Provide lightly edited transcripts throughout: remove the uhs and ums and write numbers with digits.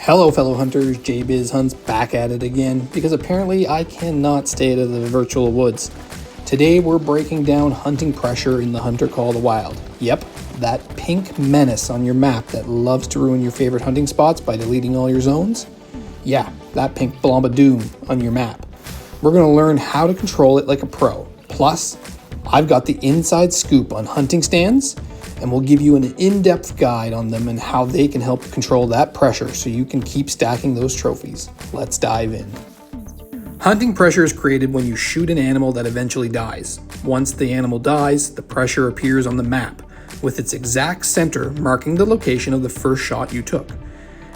Hello fellow hunters, JBizHunts back at it again because apparently I cannot stay out of the virtual woods. Today we're breaking down hunting pressure in the Hunter Call of the Wild. Yep, that pink menace on your map that loves to ruin your favorite hunting spots by deleting all your zones. Yeah, that pink blob of doom on your map. We're going to learn how to control it like a pro. Plus, I've got the inside scoop on hunting stands, and we'll give you an in-depth guide on them and how they can help control that pressure so you can keep stacking those trophies. Let's dive in. Hunting pressure is created when you shoot an animal that eventually dies. Once the animal dies, the pressure appears on the map, with its exact center marking the location of the first shot you took.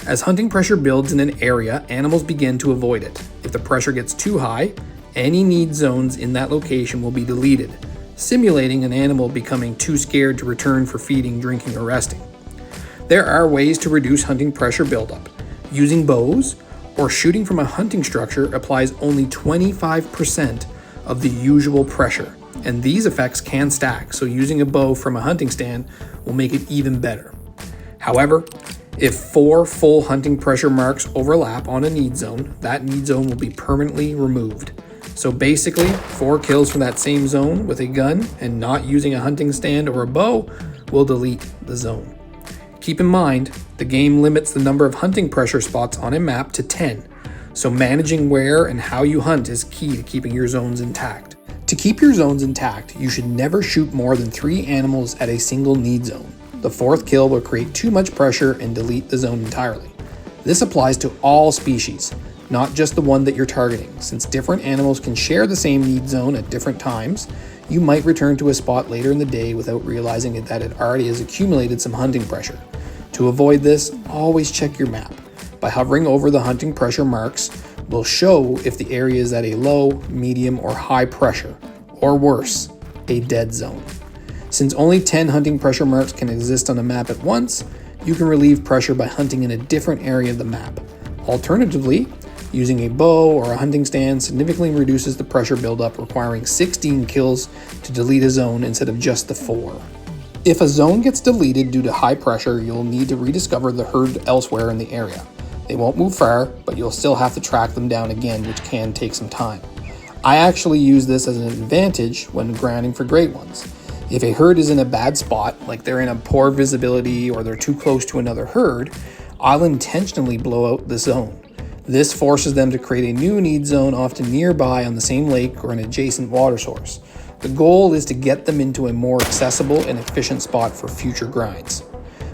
As hunting pressure builds in an area, animals begin to avoid it. If the pressure gets too high, any need zones in that location will be deleted, simulating an animal becoming too scared to return for feeding, drinking, or resting. There are ways to reduce hunting pressure buildup. Using bows or shooting from a hunting structure applies only 25% of the usual pressure, and these effects can stack, so using a bow from a hunting stand will make it even better. However, if 4 full hunting pressure marks overlap on a need zone, that need zone will be permanently removed. So basically, 4 kills from that same zone with a gun and not using a hunting stand or a bow will delete the zone. Keep in mind, the game limits the number of hunting pressure spots on a map to 10, so managing where and how you hunt is key to keeping your zones intact. To keep your zones intact, you should never shoot more than 3 animals at a single need zone. The 4th kill will create too much pressure and delete the zone entirely. This applies to all species, not just the one that you're targeting. Since different animals can share the same need zone at different times, you might return to a spot later in the day without realizing that it already has accumulated some hunting pressure. To avoid this, always check your map. By hovering over the hunting pressure marks, will show if the area is at a low, medium, or high pressure, or worse, a dead zone. Since only 10 hunting pressure marks can exist on a map at once, you can relieve pressure by hunting in a different area of the map. Alternatively, using a bow or a hunting stand significantly reduces the pressure buildup, requiring 16 kills to delete a zone instead of just the 4. If a zone gets deleted due to high pressure, you'll need to rediscover the herd elsewhere in the area. They won't move far, but you'll still have to track them down again, which can take some time. I actually use this as an advantage when grounding for great ones. If a herd is in a bad spot, like they're in a poor visibility or they're too close to another herd, I'll intentionally blow out the zone. This forces them to create a new need zone, often nearby on the same lake or an adjacent water source. The goal is to get them into a more accessible and efficient spot for future grinds.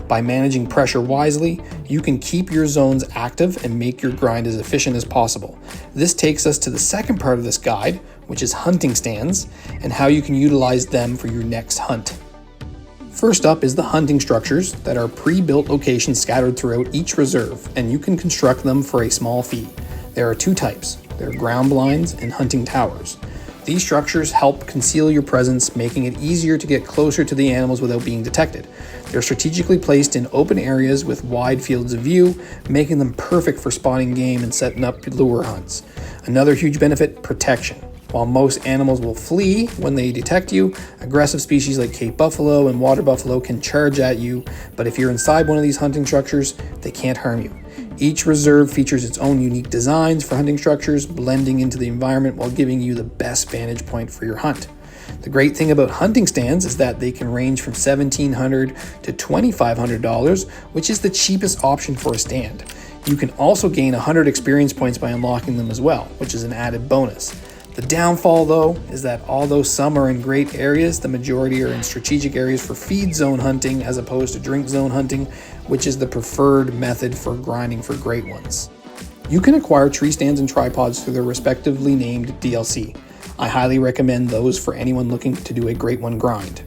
By managing pressure wisely, you can keep your zones active and make your grind as efficient as possible. This takes us to the second part of this guide, which is hunting stands, and how you can utilize them for your next hunt. First up is the hunting structures that are pre-built locations scattered throughout each reserve, and you can construct them for a small fee. There are 2 types. There are ground blinds and hunting towers. These structures help conceal your presence, making it easier to get closer to the animals without being detected. They're strategically placed in open areas with wide fields of view, making them perfect for spotting game and setting up lure hunts. Another huge benefit, protection. While most animals will flee when they detect you, aggressive species like Cape buffalo and water buffalo can charge at you, but if you're inside one of these hunting structures, they can't harm you. Each reserve features its own unique designs for hunting structures, blending into the environment while giving you the best vantage point for your hunt. The great thing about hunting stands is that they can range from $1,700 to $2,500, which is the cheapest option for a stand. You can also gain 100 experience points by unlocking them as well, which is an added bonus. The downfall, though, is that although some are in great areas, the majority are in strategic areas for feed zone hunting as opposed to drink zone hunting, which is the preferred method for grinding for great ones. You can acquire tree stands and tripods through their respectively named DLC. I highly recommend those for anyone looking to do a great one grind.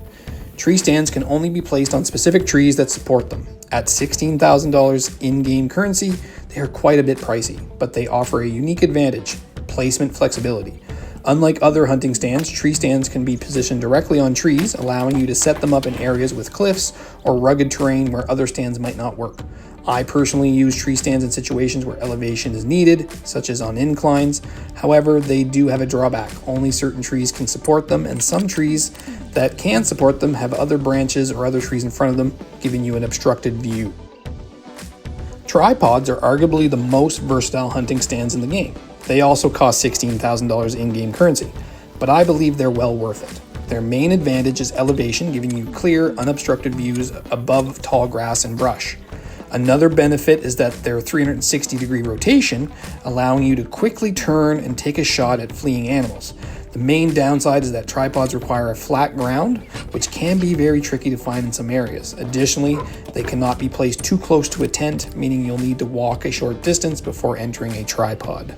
Tree stands can only be placed on specific trees that support them. At $16,000 in-game currency, they are quite a bit pricey, but they offer a unique advantage: placement flexibility. Unlike other hunting stands, tree stands can be positioned directly on trees, allowing you to set them up in areas with cliffs or rugged terrain where other stands might not work. I personally use tree stands in situations where elevation is needed, such as on inclines. However, they do have a drawback. Only certain trees can support them, and some trees that can support them have other branches or other trees in front of them, giving you an obstructed view. Tripods are arguably the most versatile hunting stands in the game. They also cost $16,000 in-game currency, but I believe they're well worth it. Their main advantage is elevation, giving you clear, unobstructed views above tall grass and brush. Another benefit is that their 360-degree rotation, allowing you to quickly turn and take a shot at fleeing animals. The main downside is that tripods require a flat ground, which can be very tricky to find in some areas. Additionally, they cannot be placed too close to a tent, meaning you'll need to walk a short distance before entering a tripod.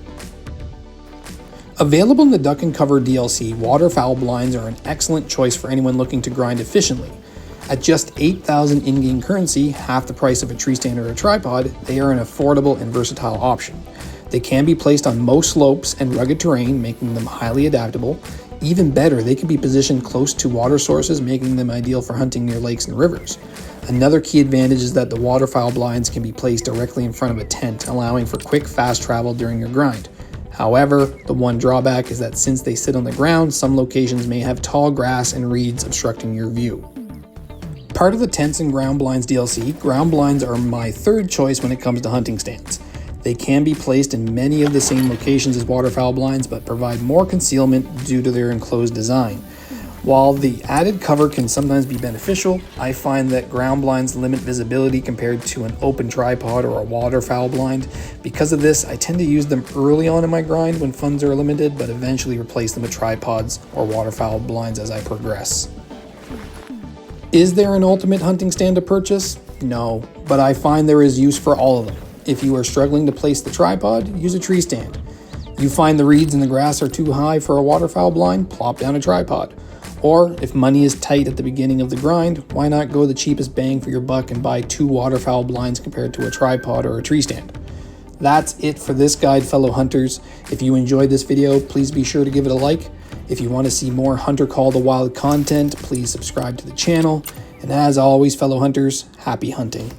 Available in the Duck and Cover DLC, waterfowl blinds are an excellent choice for anyone looking to grind efficiently. At just 8,000 in-game currency, half the price of a tree stand or a tripod, they are an affordable and versatile option. They can be placed on most slopes and rugged terrain, making them highly adaptable. Even better, they can be positioned close to water sources, making them ideal for hunting near lakes and rivers. Another key advantage is that the waterfowl blinds can be placed directly in front of a tent, allowing for quick, fast travel during your grind. However, the one drawback is that since they sit on the ground, some locations may have tall grass and reeds obstructing your view. Part of the Tents and Ground Blinds DLC, ground blinds are my third choice when it comes to hunting stands. They can be placed in many of the same locations as waterfowl blinds, but provide more concealment due to their enclosed design. While the added cover can sometimes be beneficial, I find that ground blinds limit visibility compared to an open tripod or a waterfowl blind. Because of this, I tend to use them early on in my grind when funds are limited, but eventually replace them with tripods or waterfowl blinds as I progress. Is there an ultimate hunting stand to purchase? No, but I find there is use for all of them. If you are struggling to place the tripod, use a tree stand. You find the reeds and the grass are too high for a waterfowl blind, plop down a tripod. Or if money is tight at the beginning of the grind, why not go the cheapest bang for your buck and buy 2 waterfowl blinds compared to a tripod or a tree stand? That's it for this guide, fellow hunters. If you enjoyed this video, please be sure to give it a like. If you want to see more Hunter Call the Wild content, please subscribe to the channel. And as always, fellow hunters, happy hunting.